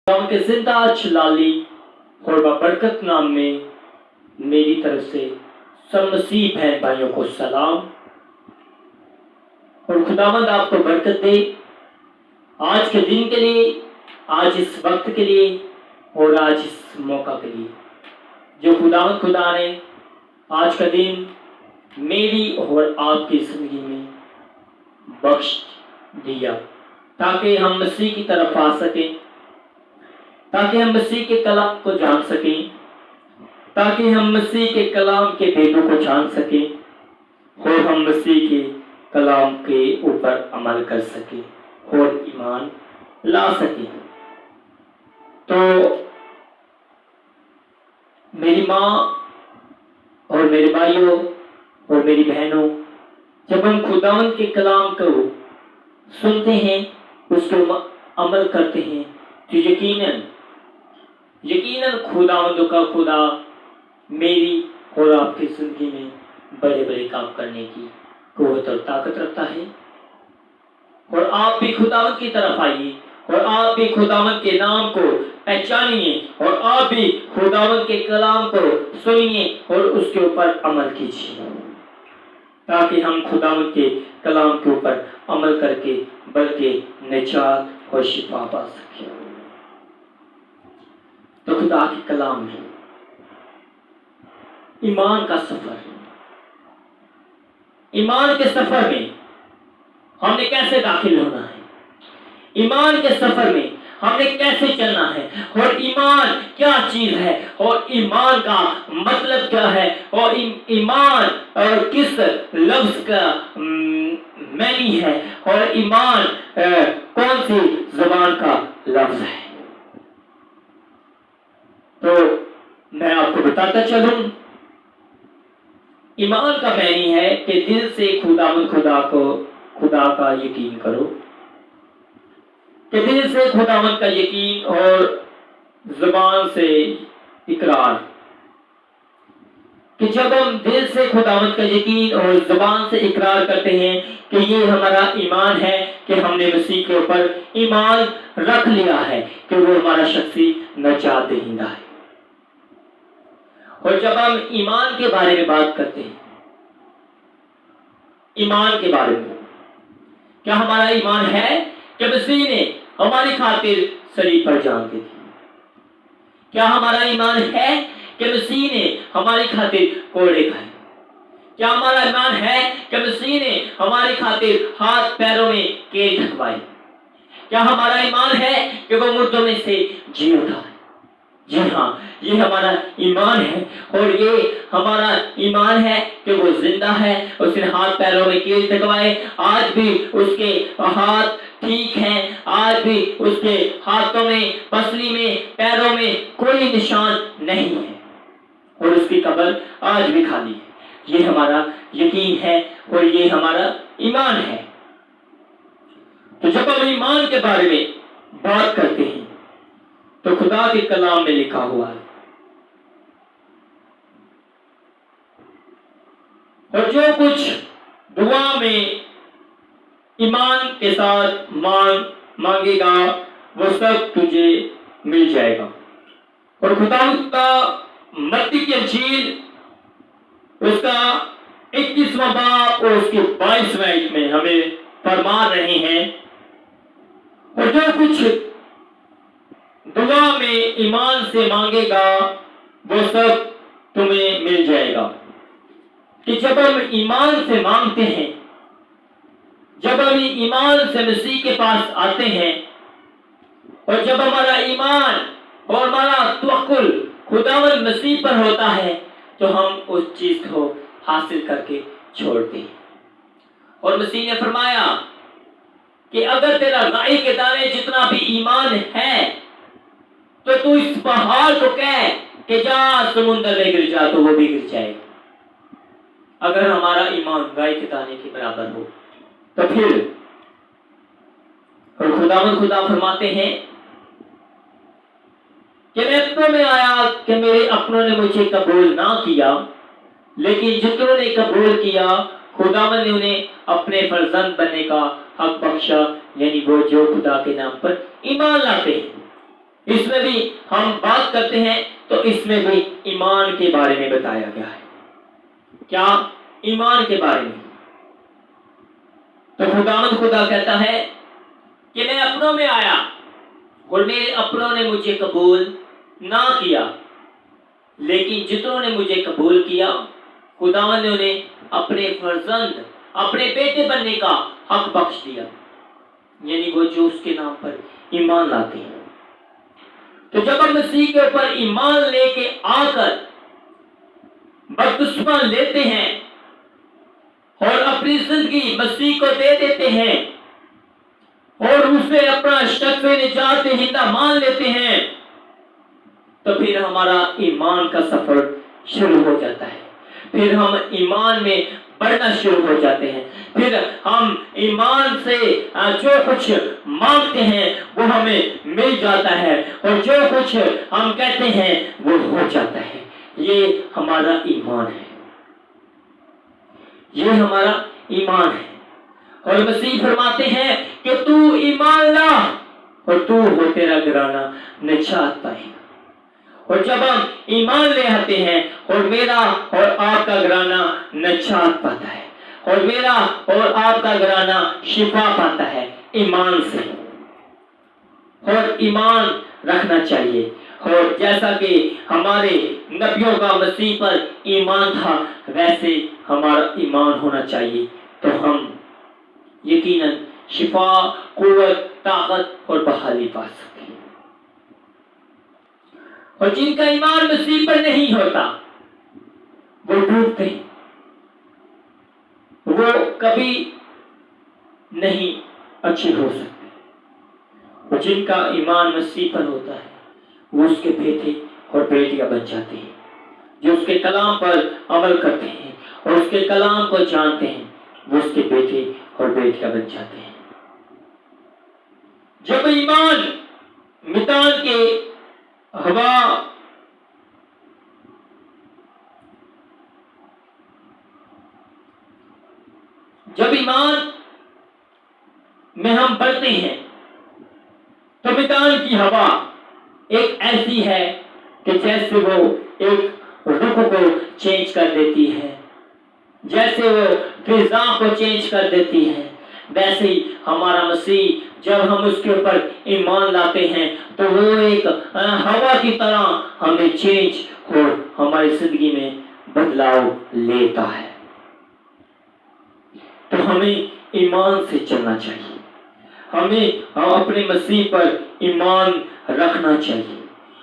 خداوند کے زندہ جلالی اور ببرکت نام میں میری طرف سے سب مسیح بہن بھائیوں کو سلام، اور خداوند آپ کو برکت دے آج کے دن کے لیے، آج اس وقت کے لیے اور آج اس موقع کے لیے جو خداوند خدا نے آج کا دن میری اور آپ کی زندگی میں بخش دیا، تاکہ ہم مسیح کی طرف آ سکیں، تاکہ ہم مسیح کے کلام کو جان سکیں، تاکہ ہم مسیح کے کلام کے بھیدوں کو جان سکیں اور ہم مسیح کے کلام کے اوپر عمل کر سکیں اور ایمان لا سکیں۔ تو میری ماں اور میرے بھائیوں اور میری بہنوں، جب ہم خداوند کے کلام کو سنتے ہیں، اس کو عمل کرتے ہیں، تو یقیناً خداوند کا خدا میری اور آپ کی زندگی میں بڑے بڑے کام کرنے کی قوت اور طاقت رکھتا ہے، اور آپ بھی خداوند کی طرف آئیے اور آپ بھی خداوند کے نام کو پہچانیے اور آپ بھی خداوند کے کلام کو سنیے اور اس کے اوپر عمل کیجیے، تاکہ ہم خداوند کے کلام کے اوپر عمل کر کے بلکہ نجات اور شفا پا سکیں۔ تو خدا کے کلام میں ایمان کا سفر، ایمان کے سفر میں ہم نے کیسے داخل ہونا ہے، ایمان کے سفر میں ہم نے کیسے چلنا ہے، اور ایمان کیا چیز ہے، اور ایمان کا مطلب کیا ہے، اور ایمان اور کس لفظ کا معنی ہے، اور ایمان کون سی زبان کا لفظ ہے۔ تو میں آپ کو بتاتا چلوں، ایمان کا معنی ہے کہ دل سے خدا کا یقین کرو، کہ دل سے خداوند کا یقین اور زبان سے اقرار، کہ جب ہم دل سے خداوند کا یقین اور زبان سے اقرار کرتے ہیں کہ یہ ہمارا ایمان ہے، کہ ہم نے مسیح کے اوپر ایمان رکھ لیا ہے کہ وہ ہمارا شخصی نجات دہندہ ہے، اور جب ہم ایمان کے بارے میں بات کرتے ہیں، ایمان کے بارے میں کیا ہمارا ایمان ہے کہ مسیح نے ہماری خاطر صلیب پر جان دی تھی؟ کیا ہمارا ایمان ہے کہ مسیح نے ہماری خاطر کوڑے کھائے؟ کیا ہمارا ایمان ہے کہ مسیح نے ہماری خاطر ہاتھ پیروں میں کیل ٹھکوائے؟ کیا ہمارا ایمان ہے کہ وہ مردوں میں سے جی اٹھا؟ جی ہاں، یہ ہمارا ایمان ہے، اور یہ ہمارا ایمان ہے کہ وہ زندہ ہے، اس نے ہاتھ پیروں میں کیل ٹھکوائے، آج بھی اس کے ہاتھ ٹھیک ہیں، آج بھی اس کے ہاتھوں میں، پسلی میں، پیروں میں کوئی نشان نہیں ہے، اور اس کی قبر آج بھی خالی ہے۔ یہ ہمارا یقین ہے اور یہ ہمارا ایمان ہے۔ تو جب ہم ایمان کے بارے میں بات کرتے ہیں تو خدا کے کلام میں لکھا ہوا ہے، اور جو کچھ دعا میں ایمان کے ساتھ مانگے گا وہ سب تجھے مل جائے گا۔ اور خدا کا متی کی انجیل اس کا 21واں باب اور اس کے 22ویں آیت میں ہمیں فرما رہے ہیں، اور جو کچھ دعا میں ایمان سے مانگے گا وہ سب تمہیں مل جائے گا۔ کہ جب ہم ایمان سے مانگتے ہیں، جب ہم ایمان سے مسیح کے پاس آتے ہیں، اور جب ہمارا ایمان اور ہمارا توکل خداوند مسیح پر ہوتا ہے، تو ہم اس چیز کو حاصل کر کے چھوڑتے ہیں۔ اور مسیح نے فرمایا کہ اگر تیرا رائی کے دانے جتنا بھی ایمان ہے تو تو اس پہاڑ کو کہہ کہ جا سمندر میں گر جا، تو وہ بھی گر جائے گا۔ اگر ہمارا ایمان رائی کے دانے کے برابر ہو تو پھر، اور خدا فرماتے ہیں کہ میں اپنوں میں آیا کہ میرے اپنوں نے مجھے قبول نہ کیا، لیکن جتنوں نے قبول کیا خداوند نے انہیں اپنے فرزند بننے کا حق بخشا، یعنی وہ جو خدا کے نام پر ایمان لاتے ہیں۔ اس میں بھی ہم بات کرتے ہیں تو اس میں بھی ایمان کے بارے میں بتایا گیا ہے. کیا؟ ایمان کے بارے میں. تو خدا کہتا ہے کہ میں اپنوں میں آیا اور میرے اپنوں نے مجھے قبول نہ کیا، لیکن جتنوں نے مجھے قبول کیا خداوند نے انہیں اپنے فرزند، اپنے بیٹے بننے کا حق بخش دیا، یعنی وہ جو اس کے نام پر ایمان لاتے ہیں. تو جب ہم مسیح کے اوپر ایمان لے کے آ کر بپتسمہ لیتے ہیں اور اپنی زندگی مسیح کو دے دیتے ہیں اور اسے اپنا شخص نجات دہندہ مان لیتے ہیں، تو پھر ہمارا ایمان کا سفر شروع ہو جاتا ہے. پھر ہم ایمان میں بڑھنا شروع ہو جاتے ہیں. پھر ہم ایمان سے جو کچھ مانگتے ہیں وہ ہمیں مل جاتا ہے، اور جو کچھ ہم کہتے ہیں وہ ہو جاتا ہے. یہ ہمارا ایمان ہے، یہ ہمارا ایمان ہے. اور مسیح فرماتے ہیں کہ تو ایمان لا اور تو ہو تیرا گھرانہ نجات پائے گا. اور جب ہم ایمان لے آتے ہیں اور میرا اور آپ کا گھرانہ نجات پاتا ہے، اور میرا اور آپ کا گھرانہ شفا پاتا ہے ایمان سے. اور ایمان رکھنا چاہیے، اور جیسا کہ ہمارے نبیوں کا مسیح پر ایمان تھا ویسے ہمارا ایمان ہونا چاہیے، تو ہم یقیناً شفا، قوت، طاقت اور بحالی پا سکتے ہیں. اور جن کا ایمان مسیح پر نہیں ہوتا وہ ڈوبتے ہیں، وہ کبھی نہیں اچھے ہو سکتے. اور جن کا ایمان مسیح پر ہوتا ہے وہ اس کے بیٹے اور بیٹیاں بن جاتے ہیں، جو اس کے کلام پر عمل کرتے ہیں اور اس کے کلام کو جانتے ہیں، وہ اس کے بیٹے اور بیٹیاں بن جاتے ہیں. جب ایمان میدان کے ہوا جب ایمان میں ہم بڑھتے ہیں تو میدان کی ہوا ایک ایسی ہے کہ جیسے وہ ایک رخ کو چینج کر دیتی ہے، جیسے وہ فضا کو چینج کر دیتی ہے، ویسے ہی ہمارا مسیح جب ہم اس کے اوپر ایمان لاتے ہیں تو وہ ایک ہوا کی طرح ہمیں چینج اور ہماری زندگی میں بدلاؤ لیتا ہے. تو ہمیں ایمان سے چلنا چاہیے، ہمیں اپنے مسیح پر ایمان رکھنا چاہیے،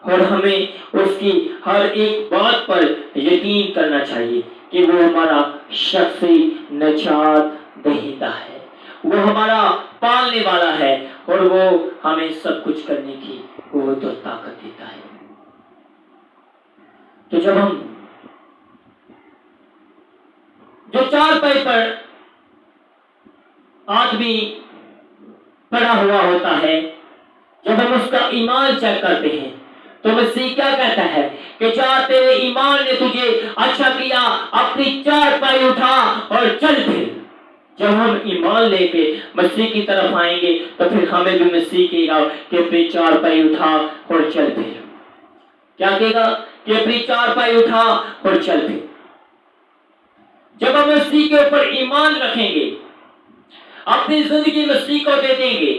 اور ہمیں اس کی ہر ایک بات پر یقین کرنا چاہیے کہ وہ ہمارا شخصی نجات دہندہ ہے، وہ ہمارا پالنے والا ہے، اور وہ ہمیں سب کچھ کرنے کی قوت اور طاقت دیتا ہے. تو جب ہم جو چارپائی پر آدمی پڑا ہوا ہوتا ہے، جب ہم اس کا ایمان چیک کرتے ہیں تو مسیح کیا کہتا ہے کہ جا تیرے ایمان نے تجھے اچھا کیا، اپنی چارپائی اٹھا اور چل پھر. جب ہم ایمان لے کے مسیح کی طرف آئیں گے تو پھر ہمیں بھی مسیح کہے گا کہ اپنی چارپائی اٹھا اور چل پھر. کیا کہے گا؟ کہ اپنی چارپائی اٹھا اور چل پھر. جب ہم مسیح کے اوپر ایمان رکھیں گے، اپنی زندگی مسیح کو دے دیں گے،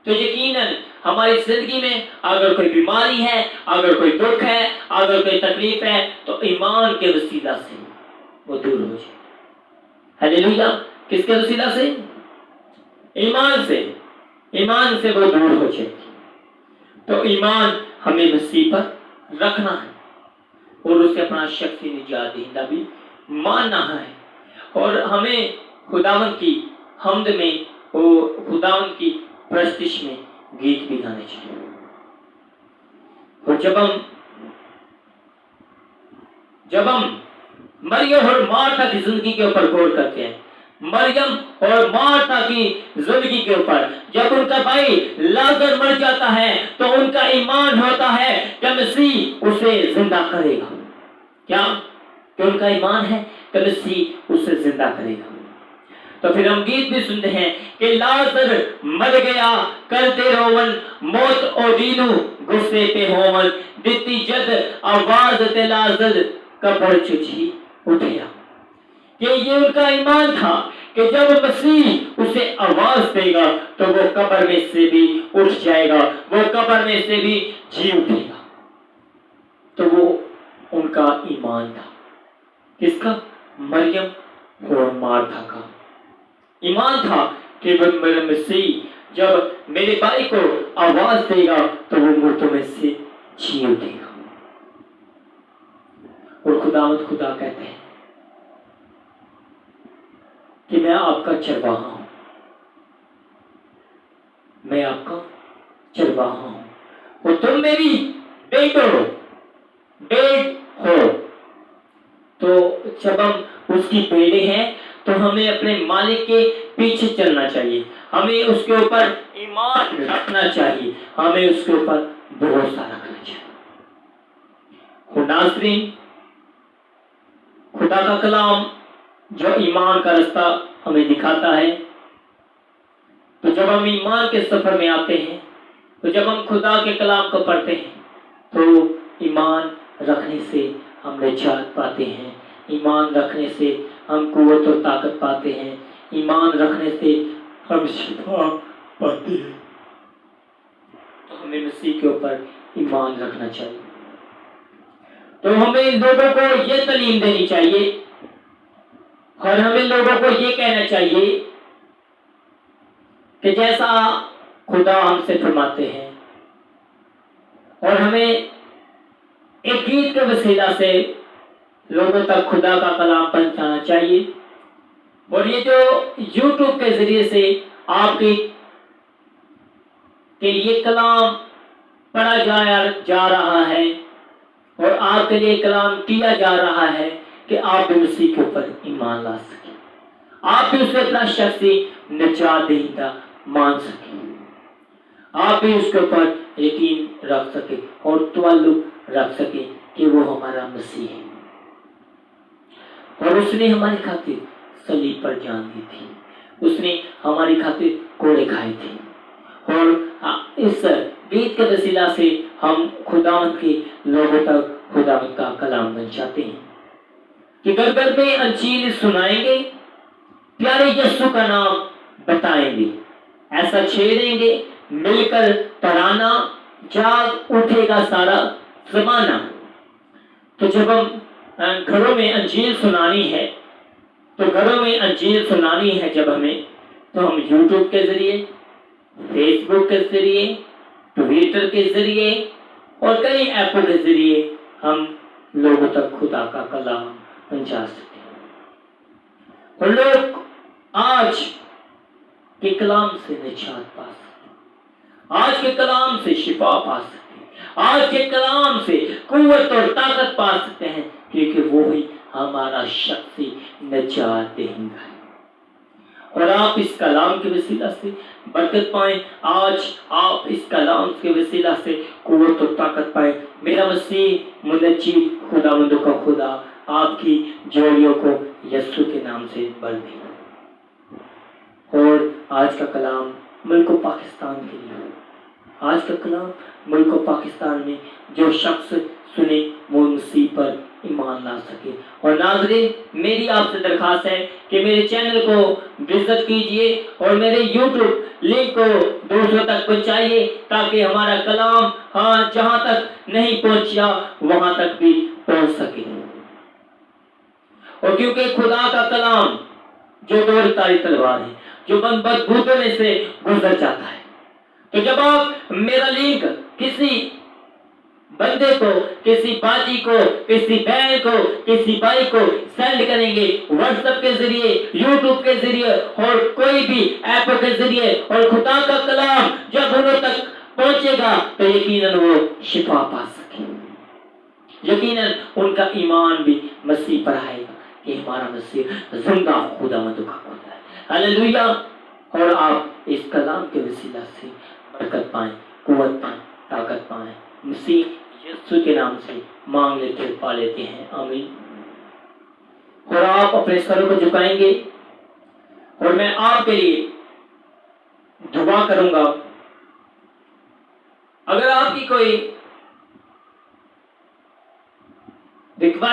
تو یقیناً ہماری زندگی میں اگر کوئی بیماری ہے، اگر کوئی دکھ ہے، اگر کوئی تکلیف ہے تو ایمان کے وسیلہ سے وہ دور ہو جائے. ہلیلویا! کس کے وسیلہ سے؟ ایمان سے. ایمان سے وہ دور ہو جائے. تو ایمان ہمیں مسیح پر رکھنا ہے اور اسے اپنا شخصی نجات دہندہ بھی ماننا ہے، اور ہمیں خداوند کی حمد میں اور خداوند کی پرستش میں گیت بھی گانے چاہیے. اور جب ہم مریم اور مارتا کی زندگی کے اوپر غور کرتے ہیں، مریم اور مارتا کی زندگی کے اوپر، جب ان کا بھائی لازر مر جاتا ہے تو ان کا ایمان ہوتا ہے کہ مسیح اسے زندہ کرے گا. کیا؟ کہ ان کا ایمان ہے کہ مسیح اسے زندہ کرے گا. تو پھر ہم گیت بھی سنتے ہیں کہ لازر مر گیا کرتے روون موت او دینو غصے پہ ہوون دیتی جد آواز تے لازر قبر چجھی اٹھیا. کہ یہ ان کا ایمان تھا کہ جب مسیح اسے آواز دے گا تو وہ قبر میں سے بھی اٹھ جائے گا, وہ قبر میں سے بھی جی اٹھے گا. تو وہ ان کا ایمان تھا. کس کا؟ مریم اور مارتھا کا ایمان تھا کہ وہ میرے مسیح جب میرے بھائی کو آواز دے گا تو وہ مردوں میں سے جی اٹھے گا. اور خداوند خدا کہتے ہیں کہ میں آپ کا چرواہا ہوں, میں آپ کا چرواہا ہوں اور تم میری بیٹو بیٹ ہو. تو جب ہم اس کی بیٹے ہیں تو ہمیں اپنے مالک کے پیچھے چلنا چاہیے, ہمیں اس کے اوپر ایمان رکھنا چاہیے, ہمیں اس کے اوپر بھروسہ رکھنا چاہیے. ناظرین, خدا کا کلام جو ایمان کا رستہ ہمیں دکھاتا ہے, تو جب ہم ایمان کے سفر میں آتے ہیں, تو جب ہم خدا کے کلام کو پڑھتے ہیں تو ایمان رکھنے سے ہم نجات پاتے ہیں, ایمان رکھنے سے ہم قوت اور طاقت پاتے ہیں, ایمان رکھنے سے ہم شفا پاتے ہیں. تو ہمیں مسیح کے اوپر ایمان رکھنا چاہیے. تو ہمیں لوگوں کو یہ تعلیم دینی چاہیے اور ہمیں لوگوں کو یہ کہنا چاہیے کہ جیسا خدا ہم سے فرماتے ہیں, اور ہمیں ایک گیت کے وسیلہ سے لوگوں تک خدا کا کلام پہنچانا چاہیے. اور یہ جو یوٹیوب کے ذریعے سے آپ کے لیے کلام پڑھا جا رہا ہے اور آپ کے لیے کلام کیا جا رہا ہے کہ آپ بھی مسیح کے اوپر ایمان لا سکیں, آپ بھی اسے اپنا شخصی نجات دہندہ مان سکیں, آپ بھی اس کے اوپر یقین رکھ سکیں اور تعلق رکھ سکیں کہ وہ ہمارا مسیح ہے اور اس نے ہماری خاطر صلیب پر جان دی تھی, اس نے ہماری خاطر کوڑے کھائے تھے. اور اس گیت کے وسیلہ سے ہم خداوند کے لوگوں تک خداوند کا کلام پہنچاتے ہیں کہ گھر گھر میں انجیل سنائیں گے, پیارے یسوع کا نام بتائیں گے, ایسا چھیڑیں گے مل کر ترانہ, جاگ اٹھے گا سارا زمانہ. تو جب ہم گھروں میں انجیل سنانی ہے, تو گھروں میں انجیل سنانی ہے جب ہمیں, تو ہم یوٹیوب کے ذریعے, فیس بک کے ذریعے, ٹویٹر کے ذریعے اور کئی ایپوں کے ذریعے ہم لوگوں تک خدا کا کلام پہنچا سکتے ہیں. اور لوگ آج کے کلام سے نجات پا سکتے ہیں, آج کے کلام سے شفا پا سکتے ہیں, آج کے کلام سے قوت اور طاقت پا سکتے ہیں, کیونکہ وہی ہمارا شخصی نجات دہندہ ہے. اور آپ اس کلام کے وسیلہ سے برکت پائیں, آج آپ اس کلام کے وسیلہ سے قوت اور طاقت پائیں. میرا مسیح منجی خداوندوں کا خدا آپ کی جوڑیوں کو یسوع کے نام سے بھر دے. اور آج کا کلام ملک و پاکستان کے لیے, آج کا کلام ملک و پاکستان میں جو شخص سنے وہ مسیح پر ایمان لا سکے. اور ناظرین, میری آپ سے درخواست ہے کہ میرے چینل کو وزٹ کیجئے اور میرے یوٹیوب لنک کو دوسروں تک پہنچائیے تاکہ ہمارا کلام جہاں تک نہیں پہنچا وہاں تک بھی پہنچ سکے. اور کیونکہ خدا کا کلام جو دور تاری تلوار ہے, جو بدبودوں میں سے گزر جاتا ہے, تو جب آپ میرا لنک کسی بندے کو, کسی باجی کو, کسی بہن کو, کسی بھائی کو سینڈ کریں گے واٹس ایپ کے ذریعے, یوٹیوب کے ذریعے اور کوئی بھی ایپ کے ذریعے, اور خدا کا کلام جب انہوں تک پہنچے گا تو یقیناً وہ شفا پا سکیں, یقیناً ان کا ایمان بھی مسیح پر آئے گا کہ ہمارا مسیح زندہ خداوند کا خدا ہے. ہاللیلویا. اور آپ اس کلام کے وسیلہ سے برکت پائیں, قوت پائیں, طاقت پائیں. مسیح یسوع کے نام سے مانگ لیتے پا لیتے ہیں, آمین. اور آپ اپنے سروں کو جھکائیں گے اور میں آپ کے لیے دعا کروں گا. اگر آپ کی کوئی ریکویسٹ